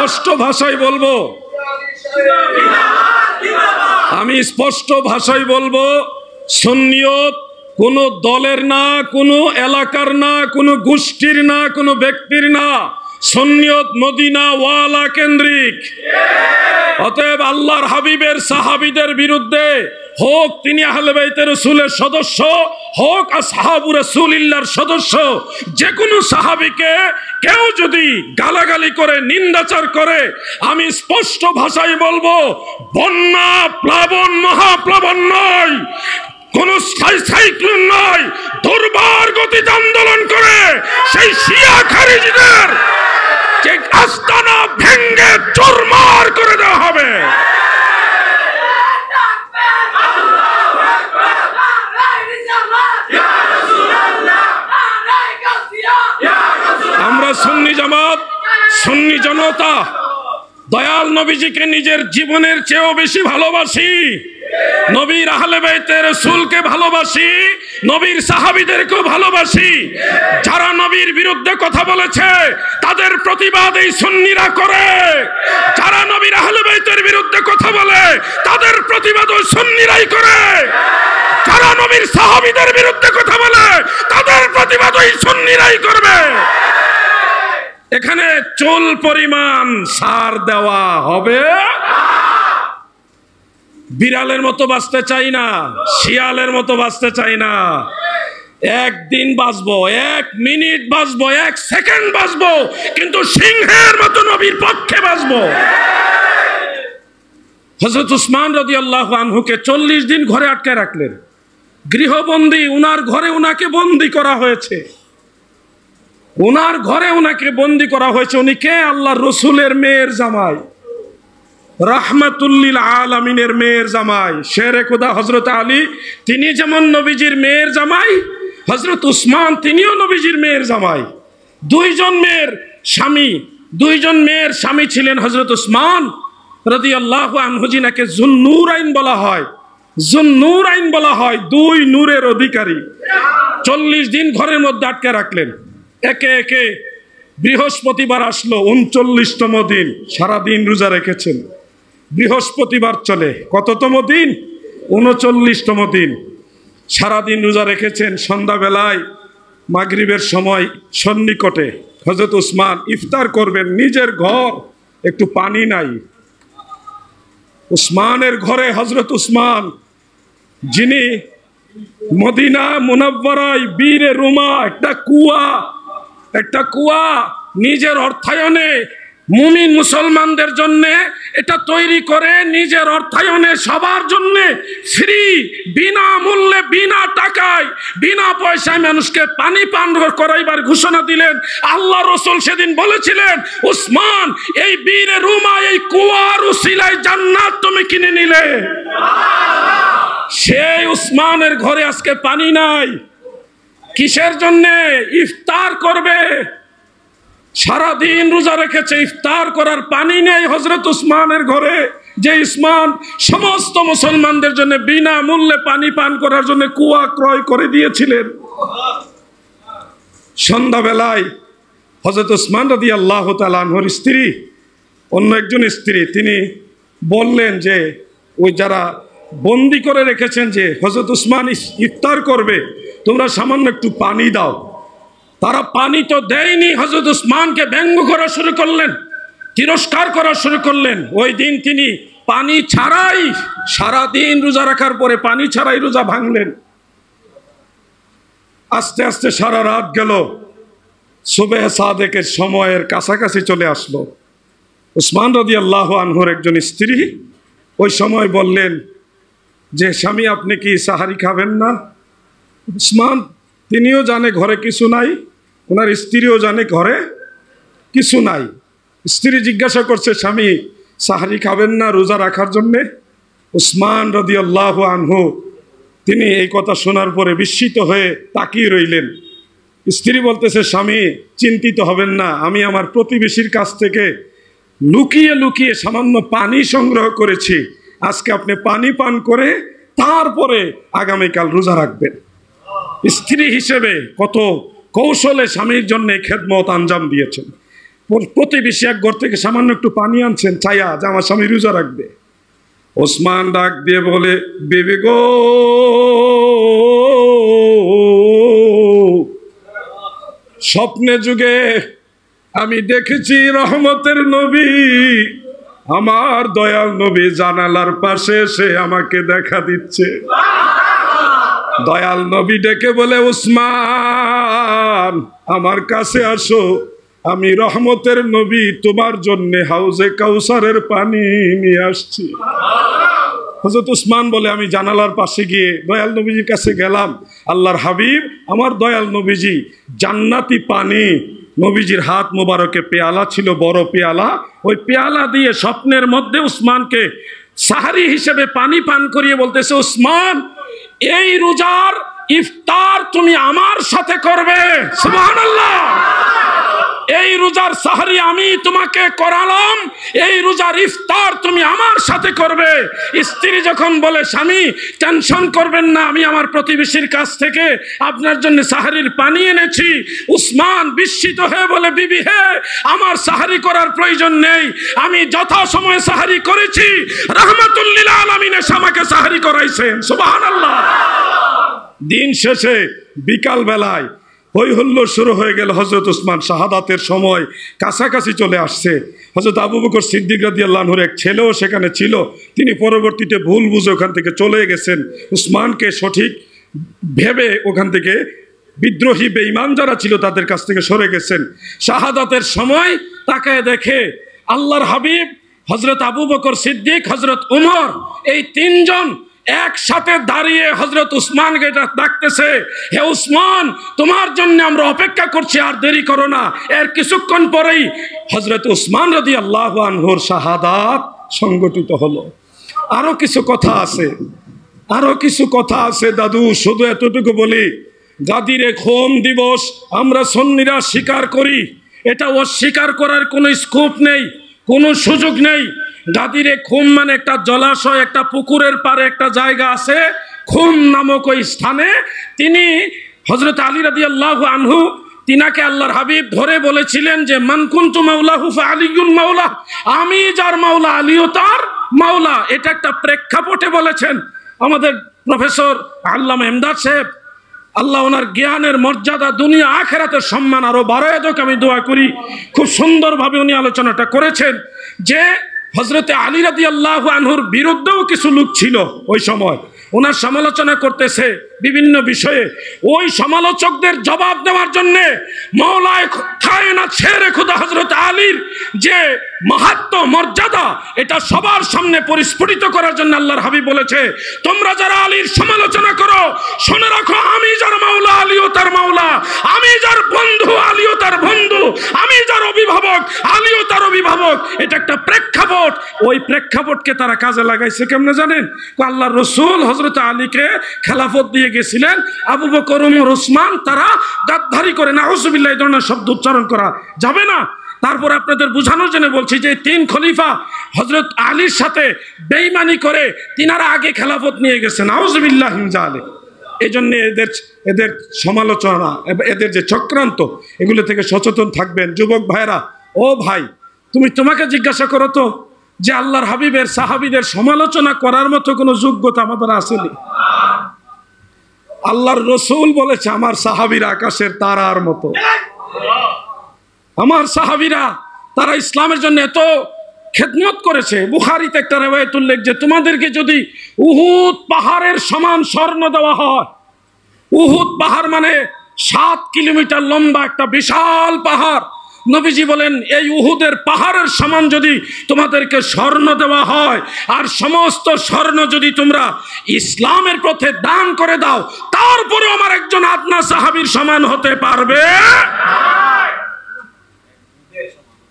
স্পষ্ট ভাষায় বলবো, আমি স্পষ্ট ভাষায় বলবো, সুন্নিয়ত কোনো দলের না, কোনো এলাকার না, কোনো গোষ্ঠীর না, কোনো ব্যক্তির না। সুন্নিয়ত মদিনা ওয়ালা কেন্দ্রিক। অতএব আল্লাহর হাবিবের সাহাবীদের বিরুদ্ধে হোক তিনি আহলে বাইতে রাসূলের সদস্য, হোক আসহাবু রাসূলিল্লাহর সদস্য, যে কোনো সাহাবীকে কেউ যদি গালাগালি করে, নিন্দাচার করে, আমি স্পষ্ট ভাষায় বলবো, বন্যা প্লাবন মহাপ্লাবন নয়, কোন সাইক্লোন নয়, দুর্বার গতিতে আন্দোলন করে সেই শিয়া খারিজিদের যে আস্তানা ভেঙ্গে চুরমার করে দেওয়া হবে। আমরা সুন্নি জামাত, সুন্নি জনতা দয়াল নবীজিকে নিজের জীবনের চেয়েও বেশি ভালোবাসি, নবীর আহলে বাইতে রাসূলকে ভালোবাসি, নবীর সাহাবীদেরকেও ভালোবাসি। যারা নবীর বিরুদ্ধে কথা বলেছে তাদের প্রতিবাদ এই সুন্নিরা করে, যারা নবীর আহলে বাইতের বিরুদ্ধে কথা বলে তাদের প্রতিবাদ ওই সুন্নিরাই করে, যারা নবীর সাহাবীদের বিরুদ্ধে কথা বলে তাদের প্রতিবাদ ওই সুন্নিরাই করবে। এখানে চুল পরিমাণ সার দেওয়া হবে। বিড়ালের মতো বাঁচতে চাই না, শিয়ালের মতো বাঁচতে চাই না। একদিন বাঁচবো, 1 মিনিট বাঁচবো, 1 সেকেন্ড বাঁচবো, কিন্তু সিংহের মতো নবীর পক্ষে বাঁচবো। হযরত উসমান রাদিয়াল্লাহু আনহুকে 40 দিন ঘরে আটকে রাখলেন, গৃহবন্দী। উনার ঘরে উনাকে বন্দী করা হয়েছে, উনার ঘরে উনাকে বন্দী করা হয়েছে। উনি কে? আল্লাহর রসুলের মেয়ের জামাই, রাহমাতুল্লিল আলামিনের মেয়ের জামাই, শেরে খোদা হযরত আলী, তিনি যেমন নবীজির মেয়ের জামাই, হযরত উসমান তিনিও নবীজির মেয়ের জামাই। দুইজন মেয়ের স্বামী ছিলেন হযরত উসমান রাদিয়াল্লাহু আনহু, যিনাকে যুন্নুরাইন বলা হয়, যুন্নুরাইন বলা হয়, 2 নূরের অধিকারী। 40 দিন ঘরের মধ্যে আটকে রাখলেন। একে একে বৃহস্পতিবার আসলো, 39তম দিন, সারাদিন রোজা রেখেছেন। বৃহস্পতিবার চলে কততম দিন? 39তম দিন, সারাদিন রোজা রেখেছেন। সন্ধ্যাবেলায় মাগরিবের সময় সন্নিকটে হযরত উসমান ইফতার করবেন, নিজের ঘর, একটু পানি নাই। উসমানের ঘরে হযরত উসমান, যিনি মদিনা মুনাওয়ারায় বীরে রুমা, একটা কুয়া নিজের অর্থায়নে মুমিন মুসলমানদের জন্য এটা তৈরি করে, নিজের অর্থায়নে সবার জন্য ফ্রি, বিনা মূল্যে, বিনা টাকায়, বিনা পয়সায় মানুষকে পানি পান করাইবার ঘোষণা দিলেন। আল্লাহ রসুল সেদিন বলেছিলেন, উসমান, এই বীরে রুমা, এই কুয়ার উসিলায় জান্নাত তুমি কিনে নিলে। সেই উসমানের ঘরে আজকে পানি নাই। কিসের জন্য? ইফতার করবে। সারাদিন রোজা রেখেছে, ইফতার করার পানি নেই হযরত উসমানের ঘরে। যে উসমান সমস্ত মুসলমানদের জন্য বিনা মূল্যে পানি পান করার জন্য কুয়া ক্রয় করে দিয়েছিলেন। সন্ধ্যাবেলায় হযরত উসমান রাদিয়াল্লাহু তাআলা আনহুর স্ত্রী, অন্য একজন স্ত্রী, তিনি বললেন যে ওই যারা বন্দি করে রেখেছেন যে হযরত উসমান ইফতার করবে, তোমরা সামান্য একটু পানি দাও। তারা পানি তো দেয়নি, হযরত উসমানকে ব্যঙ্গ করা শুরু করলেন, তিরস্কার করা শুরু করলেন। ওই দিন তিনি পানি ছাড়াই, সারাদিন রোজা রাখার পরে পানি ছাড়াই রোজা ভাঙলেন। আস্তে আস্তে সারা রাত গেল, সুবহে সাদেকের সময়ের কাছাকাছি চলে আসলো। উসমান রাদিয়াল্লাহু আনহুর একজন স্ত্রী ওই সময় বললেন যে, স্বামী, আপনি কি সাহারি খাবেন না? উসমান তিনিও জানে ঘরে কিছু নাই, ওনার স্ত্রীও জানে ঘরে কিছু নাই। স্ত্রী জিজ্ঞাসা করছে, স্বামী সাহারি খাবেন না রোজা রাখার জন্যে? উসমান রাদিয়াল্লাহু আনহু তিনি এই কথা শোনার পরে বিস্মিত হয়ে তাকিয়ে রইলেন। স্ত্রী বলতেছে, স্বামী চিন্তিত হবেন না, আমি আমার প্রতিবেশীর কাছ থেকে লুকিয়ে লুকিয়ে সামান্য পানি সংগ্রহ করেছি, আজকে আপনি পানি পান করে তারপরে আগামীকাল রোজা রাখবেন। স্ত্রী হিসেবে কত কৌশলে স্বামীর জন্য খেদমত আঞ্জাম দিয়েছেন। প্রতিবেশী এক ঘর থেকে সামান্য একটু পানি আনছেন চাইয়া যে আমার স্বামী রোজা রাখবে। ওসমান ডাক দিয়ে বলে, বিবি গো, স্বপ্নে যুগে আমি দেখেছি রহমতের নবী, আমার দয়াল নবী জানালার পাশে এসে আমাকে দেখা দিচ্ছে। দয়াল নবী ডেকে বলে, উসমান আমার কাছে আসো, আমি রহমতের নবী তোমার জন্য হাউজে কাউসারের পানি নিয়ে আসছি। হযরত উসমান বলে, আমি জানালার পাশে গিয়ে দয়াল নবীজির কাছে গেলাম। আল্লাহর হাবিব আমার দয়াল নবীজি জান্নাতি পানি, নবীজির হাত মোবারকে পেয়ালা ছিল, বড় পেয়ালা, ওই পেয়ালা দিয়ে স্বপ্নের মধ্যে উসমানকে সাহারি হিসেবে পানি পান করিয়ে বলতেছে, উসমান এই রোজার ইফতার তুমি আমার সাথে করবে। সুবহানাল্লাহ। এই রোজার সাহারি আমি তোমাকে করালাম, এই রোজার ইফতার তুমি আমার সাথে করবে। স্ত্রী যখন বলে, স্বামী টেনশন করবেন না, আমি আমার প্রতিবেশীর কাছ থেকে আপনার জন্য সাহারির পানি এনেছি। উসমান বিস্মিত হয়ে বলে, বিবি হে, আমার সাহারি করার প্রয়োজন নেই, আমি যথাসময়ে সাহারি করেছি, রাহমাতুল লিল আলামিন এসে আমাকে সাহারি করাইছেন। সুবহানাল্লাহ। দিন শেষে বিকাল বেলায় হই হুল্লোড় শুরু হয়ে গেল। হযরত উসমান শাহাদাতের সময় কাছাকাছি চলে আসছে। হযরত আবু বকর সিদ্দিক রাদিয়াল্লাহু আনহুর এক ছেলেও সেখানে ছিল, তিনি পরবর্তীতে ভুল বুঝে ওখান থেকে চলে গেছেন। উসমানকে সঠিক ভেবে ওখান থেকে বিদ্রোহী বেঈমান যারা ছিল তাদের কাছ থেকে সরে গেছেন। শাহাদাতের সময় তাকে দেখে আল্লাহর হাবিব, হযরত আবু বকর সিদ্দিক, হযরত উমর, এই তিনজন একসাথে দাঁড়িয়ে হযরত উসমানকে ডাকতেছে, হে উসমান তোমার জন্য আমরা অপেক্ষা করছি, আর দেরি করো না। এর কিছুক্ষণ পরেই হযরত উসমান রাদিয়াল্লাহু আনহুর শাহাদাত সংগঠিত হলো। আরো কিছু কথা আছে দাদু, শুধু এতটুকু বলি, গাদিরে খুম দিবস আমরা সুন্নিরা স্বীকার করি, এটা অস্বীকার করার কোনো স্কোপ নেই, কোনো সুযোগ নেই। গাদিরে খুম মানে একটা জলাশয়, একটা পুকুরের পারে একটা জায়গা আছে, খুম নামক ওই স্থানে তিনি হযরত আলী রাদিয়াল্লাহু আনহু, তিনাকে আল্লাহর হাবিব ধরে বলেছিলেন যে মান কুনতু মাওলাহু ফাআলিয়ুন মাওলা, আমি যার মাওলা আলীও তার মাওলা। এটা একটা প্রেক্ষাপটে বলেছেন আমাদের প্রফেসর আল্লামা ইমদাদ সাহেব, আল্লাহ ওনার জ্ঞানের মর্যাদা দুনিয়া আখিরাতের সম্মান আরো বাড়ায় দেক, আমি দোয়া করি। খুব সুন্দরভাবে উনি আলোচনাটা করেছেন যে হযরতে আলী রাদিয়াল্লাহু আনহুর বিরুদ্ধেও কিছু লোক ছিল ওই সময়, ওনার সমালোচনা করতেছে বিভিন্ন বিষয়ে। ওই সমালোচকদের জবাব দেওয়ার জন্য মাওলায়ে কায়নাত শেরে খুদা হযরত আলীর যে মাহাত্ম্য মর্যাদা, এটা সবার সামনে পরিস্ফুটিত করার জন্য আল্লাহর হাবিব বলেছে, তোমরা যারা আলীর সমালোচনা করো শুনে রাখো, আমি যার মাওলা আলীও তার মাওলা, আমি যার বন্ধু আলীও তার বন্ধু, আমি যার অভিভাবক আলীও তার অভিভাবক। এটা একটা প্রেক্ষাপট। ওই প্রেক্ষাপটকে তারা কাজে লাগাইছে কেমনে জানেন? আল্লাহর রাসূল হযরত আলীকে খেলাফত দিয়ে গেছিলেন, আবু বকর, ওমর, ওসমান তারা গাদ্দারি করে, নাউযুবিল্লাহ এই ধরনের শব্দ উচ্চারণ করা যাবে না। তারপর আপনাদের বোঝানোর জন্য বলছি যে তিন খলিফা হযরত আলীর সাথে বেঈমানি করে তিনারা আগে খেলাফত নিয়ে গেছেন, নাউযুবিল্লাহ মিন যালিক। এই জন্য এদের সমালোচনা, এদের যে চক্রান্ত, এগুলো থেকে সচেতন থাকবেন। যুবক ভাইরা, ও ভাই, তোমাকে জিজ্ঞাসা করো তো যে আল্লাহর হাবিবের সাহাবীদের সমালোচনা করার মতো কোনো যোগ্যতা আমাদের আসেনি? আল্লাহর রাসূল বলেছে, আমার সাহাবীরা আকাশের তারার মতো। আমার সাহাবীরা তারা ইসলামের জন্য এত খেদমত করেছে। বুখারীতে একটা রিওয়ায়াত উল্লেখ যে তোমাদেরকে যদি উহুদ পাহাড়ের সমান স্বর্ণ দেওয়া হয়, উহুদ পাহাড় মানে 7 কিলোমিটার লম্বা একটা বিশাল পাহাড়, নবীজি বলেন এই উহুদের পাহাড়ের সমান যদি তোমাদেরকে স্বর্ণ দেওয়া হয়, আর সমস্ত স্বর্ণ যদি তোমরা ইসলামের পথে দান করে দাও, তারপরে আমার একজন আদনা সাহাবীর সমান হতে পারবে,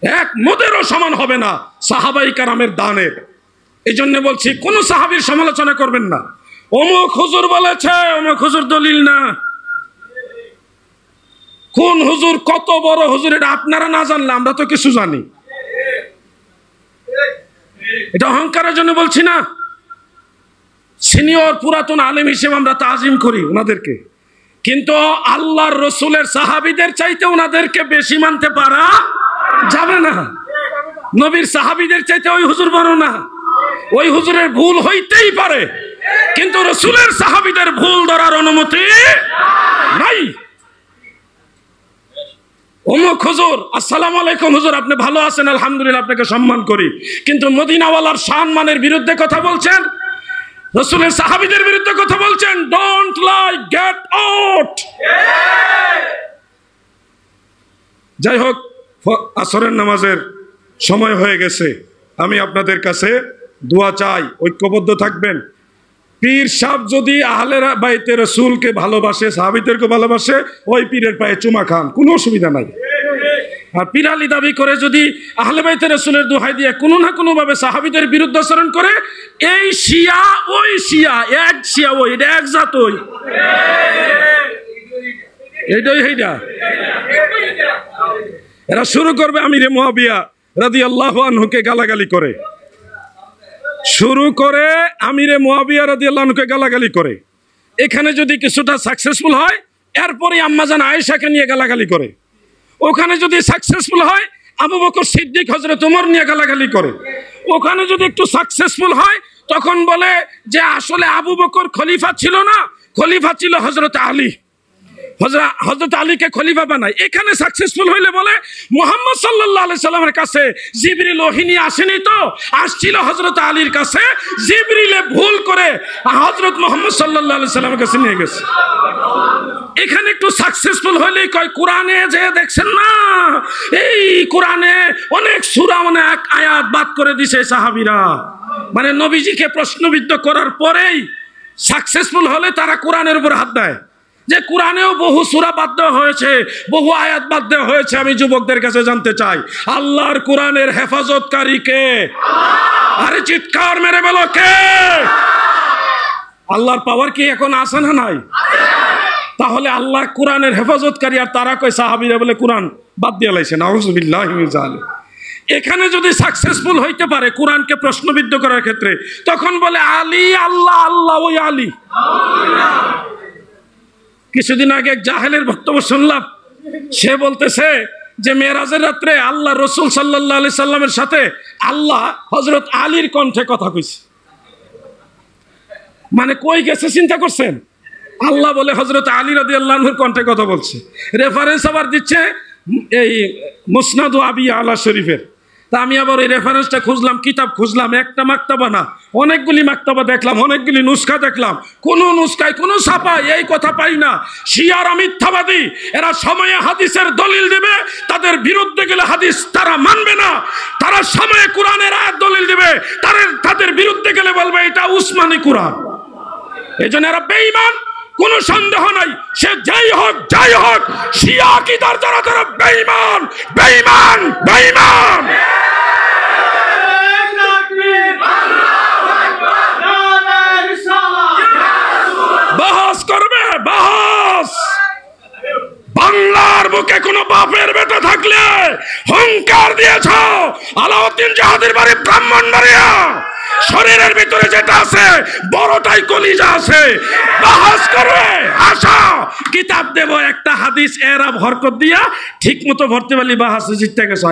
এক মোদেরও সমান হবে না সাহাবাই কারামের দানের। এই জন্য বলছি কোন সাহাবীর সমালোচনা করবেন না। অমুক হুজুর বলেছে, অমুক হুজুর দলিল না। কোন হুজুর কত বড় হুজুর এটা আপনারা না জানলে আমরা তো কিছু জানি। এটা অহংকারের জন্য বলছি না, সিনিয়র পুরাতন আলেম হিসেবে আমরা তাজিম করি ওনাদেরকে, কিন্তু আল্লাহর রসুলের সাহাবীদের চাইতে ওনাদেরকে বেশি মানতে পারা যাবে না। নবীর সাহাবীদের চাইতে ওই হুজুর বড় না। ওই হুজুরের ভুল হইতেই পারে, কিন্তু রাসূলের সাহাবীদের ভুল ধরার অনুমতি নাই। অমুক হুজুর, আসসালামু আলাইকুম হুজুর, আপনি ভালো আছেন? আলহামদুলিল্লাহ, আপনাকে সম্মান করি। কিন্তু মদিনাওয়ালার সম্মানের বিরুদ্ধে কথা বলছেন, রাসূলের সাহাবীদের বিরুদ্ধে কথা বলছেন। Don't lie, get out. যাই হোক, আসরের নামাজের সময় হয়ে গেছে। আমি আপনাদের কাছে দোয়া চাই, ঐক্যবদ্ধ থাকবেন। পীর সাহেব যদি আহলে বাইতে রাসূলকে ভালোবাসে, সাহাবীদেরকে ভালোবাসে, ওই পীরের পায়ে চুমা খান, কোনো অসুবিধা নাই। আর পীরালি দাবি করে যদি আহলে বাইতে রাসূলের দোহাই দিয়ে কোনো না কোনো ভাবে সাহাবীদের বিরুদ্ধে আচরণ করে, এই শিয়া ওই শিয়া, এক শিয়া ওই, এটা এক জাত ওই, এইটাই এইটা। এরা শুরু করবে আমিরে মুয়াবিয়া রাদিয়াল্লাহু আনহুকে গালাগালি করে, শুরু করে আমিরে মুয়াবিয়া রাদিয়াল্লাহু আনহুকে গালাগালি করে। এখানে যদি কিছুটা সাকসেসফুল হয়, এরপরে আম্মাজান আয়েশাকে নিয়ে গালাগালি করে। ওখানে যদি সাকসেসফুল হয়, আবু বকর সিদ্দিক, হযরত ওমর নিয়ে গালাগালি করে। ওখানে যদি একটু সাকসেসফুল হয়, তখন বলে যে আসলে আবু বকর খলিফা ছিল না, খলিফা ছিল হযরত আলী, হযরত আলীকে খলিফা বানায়। এখানে সাকসেসফুল হইলে বলে মুহাম্মদ সাল্লাল্লাহু আলাইহি সাল্লামের কাছে জিবরিল ওহী নিয়ে আসেনি, তো আসছিল হযরত আলীর কাছে, জিবরিলে ভুল করে হযরত মুহাম্মদ সাল্লাল্লাহু আলাইহি সাল্লামের কাছে নিয়ে গেছে। এখানে একটু সাকসেসফুল হইলেই কয় কোরআনে যে দেখছেন না, এই কোরআনে অনেক সূরা, অনেক আয়াত বাদ করে দিছে সাহাবীরা। মানে নবীজিকে প্রশ্নবিদ্ধ করার পরেই সাকসেসফুল হলে তারা কোরআনের উপর হাত দেয় যে কোরআনেও বহু সূরা বাদ দেওয়া হয়েছে, বহু আয়াত বাদ দেওয়া হয়েছে। আমি যুবকদের কাছে জানতে চাই, আল্লাহর কোরআনের হেফাজতকারী কে? আরে চিৎকার মেরে বলো কে? আল্লাহর পাওয়ার কি এখন আছে না নাই? তাহলে আল্লাহ কোরআনের হেফাজতকারী, আর তারা কয় সাহাবীরা বলে কোরআন বাদ দিয়ে লাইছে। নাউযুবিল্লাহি মিন যালিক। এখানে যদি সাকসেসফুল হইতে পারে কোরআনকে প্রশ্নবিদ্ধ করার ক্ষেত্রে, তখন বলে আলী আল্লাহ, আল্লাহ ওই আলী। কিছুদিন আগে এক জাহেলের বক্তব্য শুনলাম, সে বলতেছে যে মেরাজের রাত্রে আল্লাহ রসুল সাল্লাল্লাহু আলাইহি সাল্লামের সাথে আল্লাহ হযরত আলীর কণ্ঠে কথা কইছে। মানে কই গেছে চিন্তা করছেন? আল্লাহ বলে হযরত আলী রাদিয়াল্লাহু আনহুর কণ্ঠে কথা বলছে। রেফারেন্স আবার দিচ্ছে এই মুসনাদ আবি আলা শরীফের। তা আমি আবার এই রেফারেন্সটা খুঁজলাম, কিতাব খুঁজলাম, একটা মাকতাবা না, অনেকগুলি মাকতাবা দেখলাম, অনেকগুলি নুসখা দেখলাম, কোনো নুসখায় কোনো ছাপায় এই কথা পাই না। শিয়ারা মিথ্যাবাদী, এরা সময়ে হাদিসের দলিল দেবে, তাদের বিরুদ্ধে গেলে হাদিস তারা মানবে না। তারা সময়ে কোরআনের আয়াত দলিল দেবে, তাদের বিরুদ্ধে গেলে বলবে এটা উসমানী কোরআন। এই জন্য এরা বেঈমান, কোনো সন্দেহ নাই। সে যাই হোক শিয়া আকীদার যারা, তারা বেঈমান, বেঈমান, বেঈমান। বাহাস করবে, বাহাস। বাংলার বুকে কোন বাপের বেটা থাকলে হুঙ্কার দিয়েছ, আলাউদ্দিন জাহাদের বাড়ি ব্রাহ্মণবাড়িয়া, শরীরের ভিতরে যেটা আছে বড়টাই কলিজা আছে, বাহাস করবে। আশা কিতাব দেব একটা হাদিস এরা ভরকত দিয়া ঠিক মতো ভরতে পারলি বাহাস জিততে গেছে।